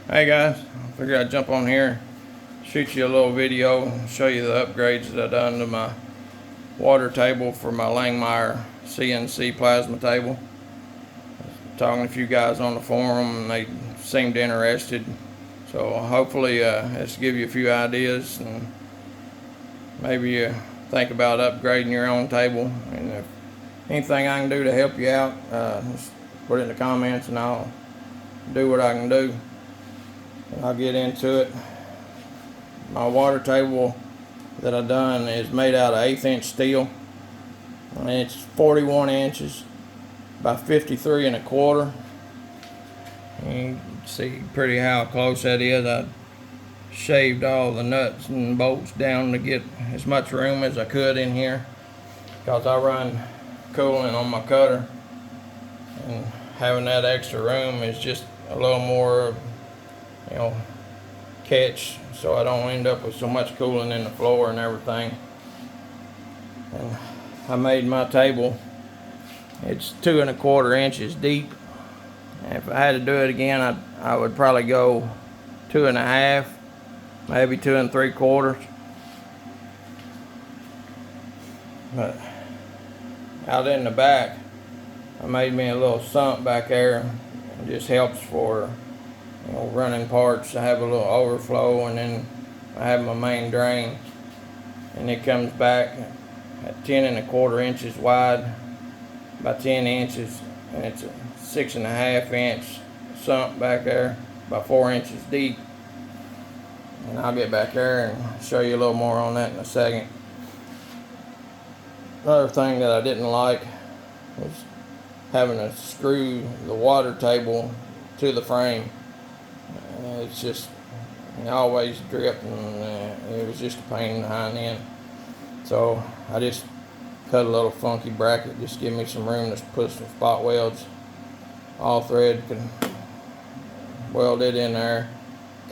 Hey guys, I figured I'd jump on here, shoot you a little video, show you the upgrades that I've done to my water table for my Langmuir CNC plasma table. Talking to a few guys on the forum and they seemed interested, so hopefully it's give you a few ideas and maybe you think about upgrading your own table. And if anything I can do to help you out, just put it in the comments and I'll do what I can do. I'll get into it. My water table that I've done is made out of 1/8 inch steel, and it's 41 inches by 53 1/4. You can see pretty how close that is. I shaved all the nuts and bolts down to get as much room as I could in here, because I run coolant on my cutter, and having that extra room is just a little more, catch, so I don't end up with so much coolant in the floor and everything. And I made my table, it's 2 1/4 inches deep. And if I had to do it again, I would probably go 2 1/2, maybe 2 3/4. But out in the back, I made me a little sump back there. It just helps for running parts. I have a little overflow, and then I have my main drain, and it comes back at 10 1/4 inches wide by 10 inches, and it's a 6 1/2 inch sump back there by 4 inches deep. And I'll get back there and show you a little more on that in a second. Another thing that I didn't like was having to screw the water table to the frame. It's just always dripped, and it was just a pain in the hind end. So I just cut a little funky bracket, just give me some room to put some spot welds. All thread, can weld it in there.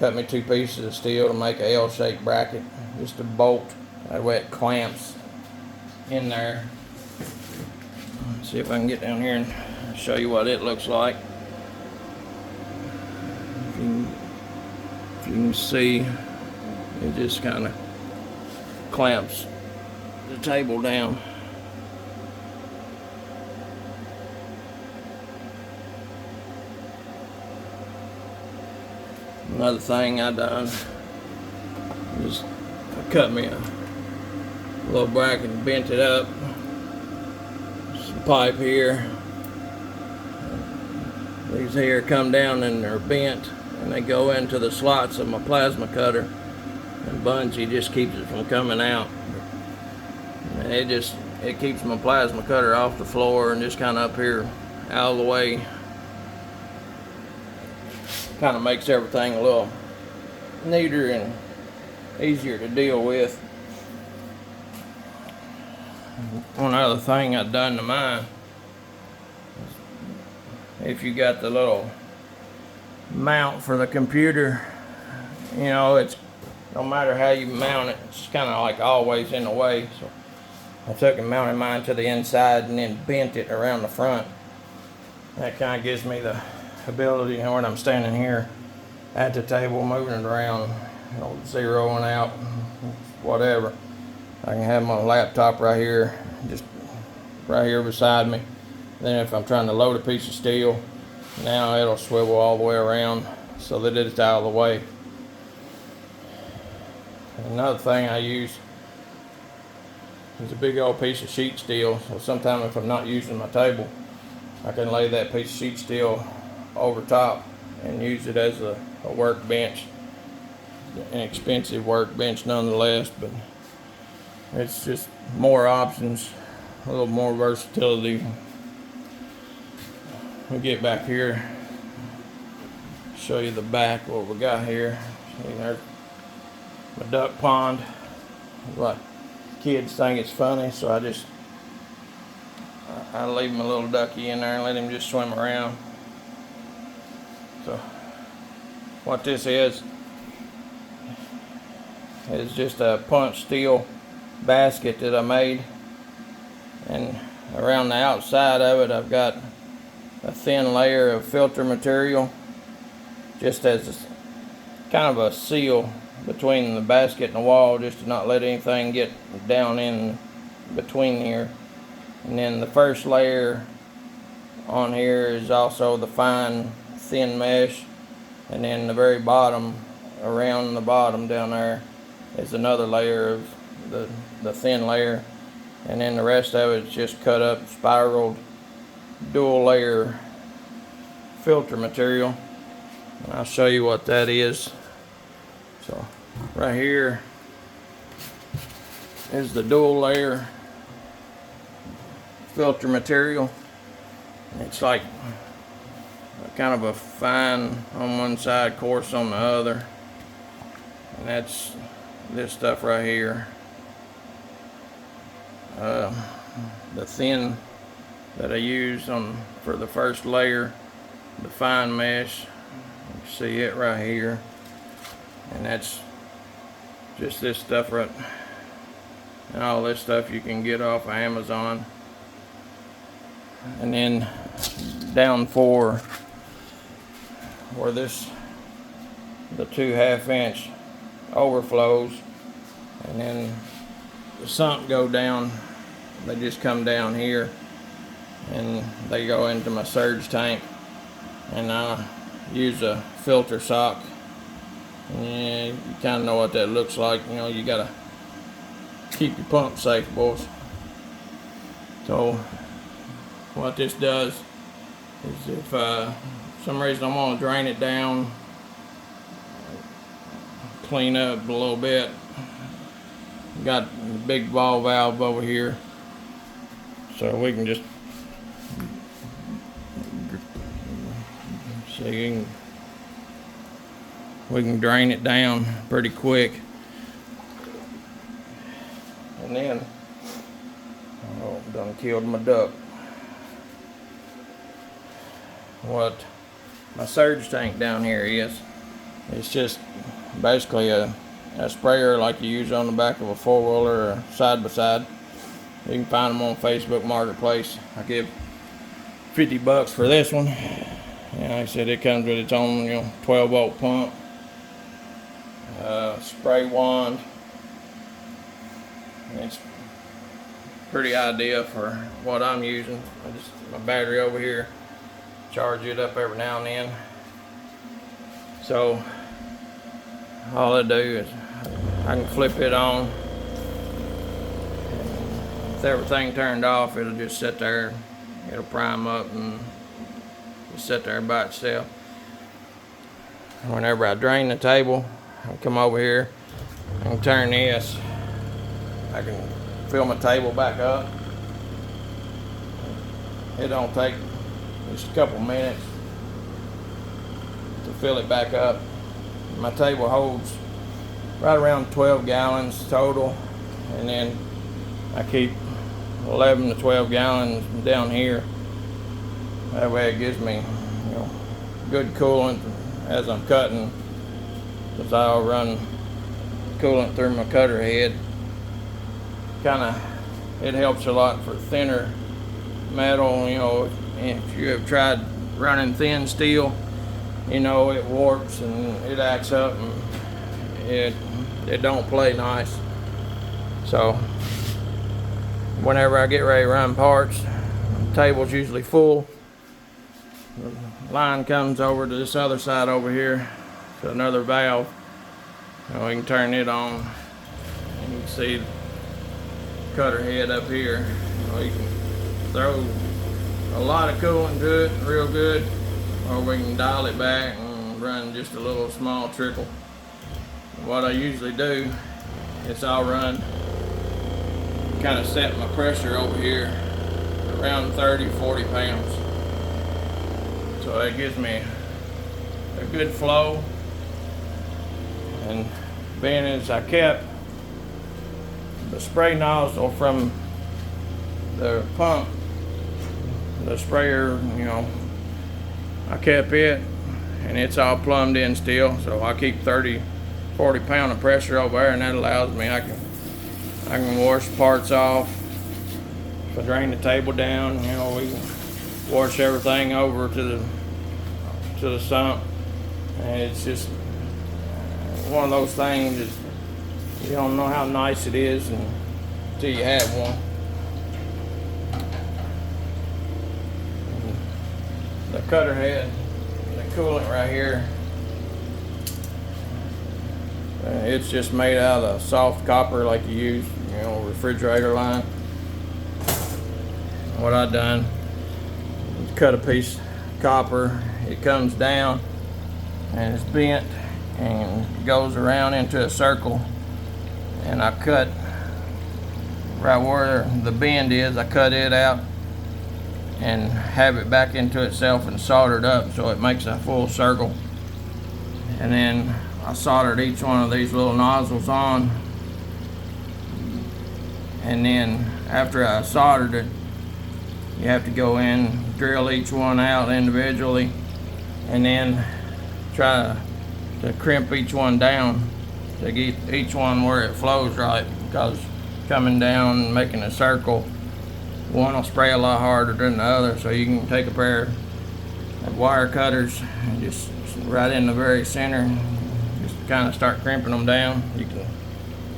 Cut me 2 pieces of steel to make a L-shaped bracket, just a bolt. That way it clamps in there. Let's see if I can get down here and show you what it looks like. If you can see, it just kind of clamps the table down. Another thing I done is I cut me a little bracket and bent it up. Some pipe here. These here come down and they're bent, and they go into the slots of my plasma cutter, and bungee just keeps it from coming out. And it keeps my plasma cutter off the floor and just kind of up here out of the way. Kind of makes everything a little neater and easier to deal with. One other thing I've done to mine, if you got the little mount for the computer, it's no matter how you mount it, it's kind of like always in the way. So I took and mounted mine to the inside and then bent it around the front. That kind of gives me the ability, when I'm standing here at the table moving it around, zeroing out, whatever. I can have my laptop right here, just right here beside me. Then if I'm trying to load a piece of steel, now it'll swivel all the way around so that it's out of the way. Another thing I use is a big old piece of sheet steel. So sometimes if I'm not using my table, I can lay that piece of sheet steel over top and use it as a workbench. An expensive workbench nonetheless, but it's just more options, a little more versatility. We get back here, show you the back, what we got here. See, there's my duck pond. What kids think it's funny, so I leave my little ducky in there and let him just swim around. So what this is just a punch steel basket that I made, and around the outside of it I've got a thin layer of filter material, just as kind of a seal between the basket and the wall, just to not let anything get down in between here. And then the first layer on here is also the fine thin mesh, and then the very bottom, around the bottom down there, is another layer of the thin layer, and then the rest of it is just cut up spiraled dual layer filter material. And I'll show you what that is. So right here is the dual layer filter material. It's like kind of a fine on one side, coarse on the other, and that's this stuff right here. The thin that I used for the first layer, the fine mesh, you can see it right here, and that's just this stuff right, and all this stuff you can get off of Amazon. And then down where the 2 1/2-inch overflows, and then the sump go down, they just come down here and they go into my surge tank, and I use a filter sock. And you kind of know what that looks like. You know, you gotta keep your pump safe, boys. So what this does is, if for some reason I want to drain it down, clean up a little bit, got the big ball valve over here, so we can just we can drain it down pretty quick. And then, oh, done killed my duck. What my surge tank down here is, it's just basically a sprayer like you use on the back of a 4-wheeler or side by side. You can find them on Facebook Marketplace. I give $50 for this one. And like I said, it comes with its own 12-volt pump, spray wand. It's pretty ideal for what I'm using. My battery over here, charge it up every now and then. So all I do is I can flip it on. If everything turned off, it'll just sit there. It'll prime up and just sit there by itself. Whenever I drain the table, I come over here and turn this. I can fill my table back up. It don't take just a couple minutes to fill it back up. My table holds right around 12 gallons total, and then I keep 11 to 12 gallons down here. That way it gives me good coolant as I'm cutting, because I'll run coolant through my cutter head. It helps a lot for thinner metal. If you have tried running thin steel, it warps and it acts up and it don't play nice. So whenever I get ready to run parts, the table's usually full. The line comes over to this other side over here to another valve. We can turn it on, and you can see the cutter head up here. You can throw a lot of coolant to it real good, or we can dial it back and run just a little small trickle. What I usually do is I'll run, kind of set my pressure over here around 30-40 pounds. So that gives me a good flow. And being as I kept the spray nozzle from the pump, the sprayer, I kept it, and it's all plumbed in still. So I keep 30-40 pound of pressure over there, and that allows me, I can wash parts off. If I drain the table down, we can wash everything over to the sump, and it's just one of those things that you don't know how nice it is until you have one. The cutter head, the coolant right here, it's just made out of soft copper like you use, refrigerator line. What I done is cut a piece of copper. It comes down and it's bent and goes around into a circle, and I cut right where the bend is. I cut it out and have it back into itself and soldered up so it makes a full circle. And then I soldered each one of these little nozzles on, and then after I soldered it, you have to go in, drill each one out individually, and then try to crimp each one down to get each one where it flows right, because coming down and making a circle, one will spray a lot harder than the other. So you can take a pair of wire cutters and just right in the very center, just kind of start crimping them down. You can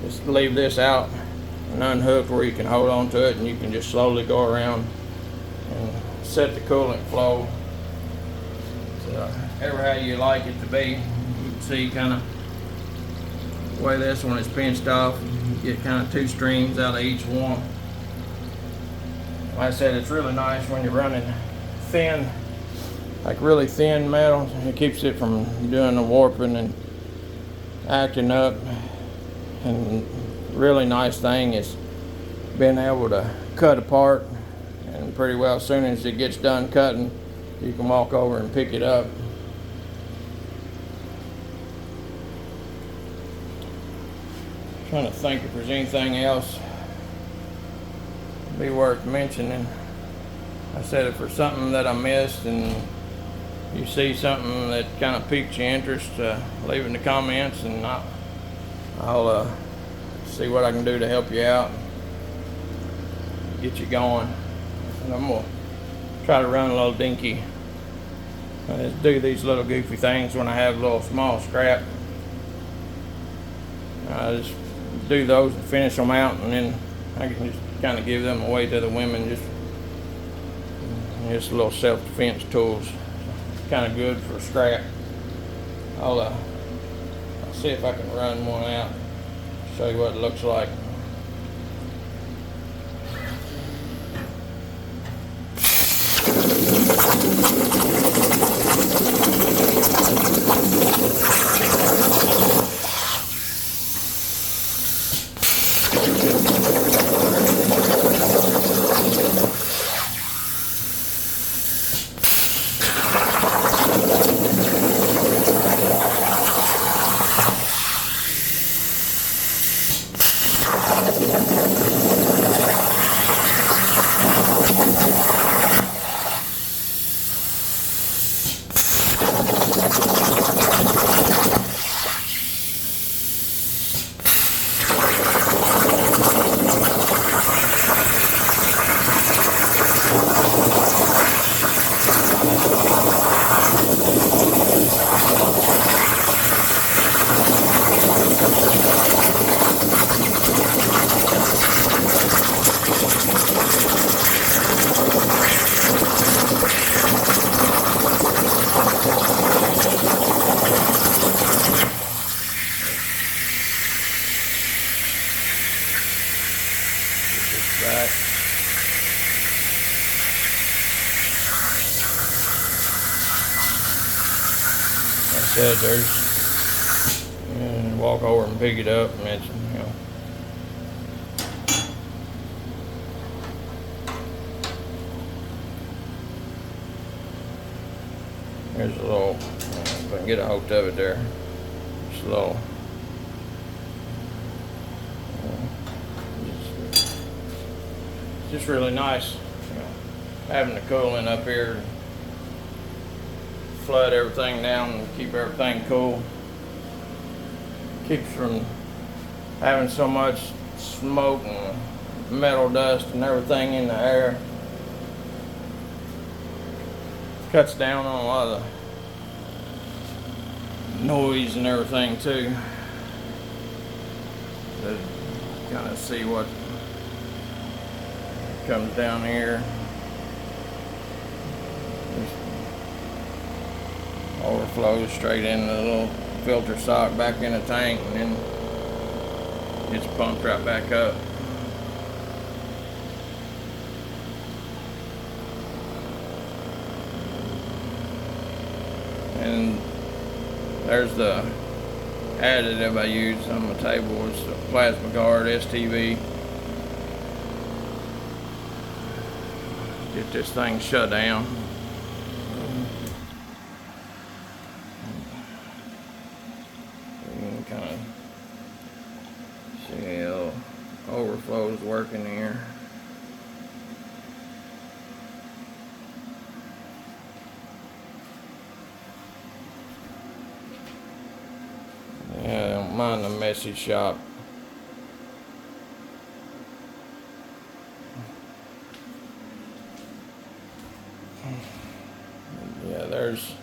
just leave this out and unhook where you can hold on to it, and you can just slowly go around and set the coolant flow to ever how you like it to be. You can see kind of the way this one is pinched off. You get kind of two streams out of each one. Like I said, it's really nice when you're running thin, like really thin metal. It keeps it from doing the warping and acting up. And really nice thing is being able to cut apart, and pretty well as soon as it gets done cutting, you can walk over and pick it up. Trying to think if there's anything else be worth mentioning. I said if there's something that I missed and you see something that kind of piques your interest, leave it in the comments, and I'll see what I can do to help you out, get you going. And I'm gonna try to run a little dinky. I just do these little goofy things when I have a little small scrap. I just do those and finish them out, and then I can just kind of give them away to the women, just little self-defense tools. Kind of good for scrap. I'll see if I can run one out, show you what it looks like. Back. Like I said, and walk over and pick it up, and it's, there's a little, if I can get a hold of it there, just a little, just really nice, having the coolant up here, flood everything down and keep everything cool. Keeps from having so much smoke and metal dust and everything in the air. Cuts down on a lot of the noise and everything too, to kind of see what comes down here. Just overflows straight into the little filter sock back in the tank, and then gets pumped right back up. And there's the additive I use on my table. It's the Plasma Guard STV. Get this thing shut down. You can kind of see how overflow is working here. Yeah, I don't mind the messy shop. Yeah, there's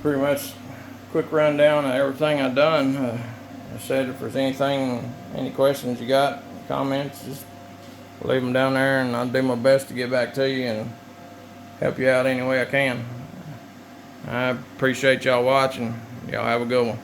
pretty much a quick rundown of everything I've done. I said if there's any questions you got, comments, just leave them down there, and I'll do my best to get back to you and help you out any way I can. I appreciate y'all watching. Y'all have a good one.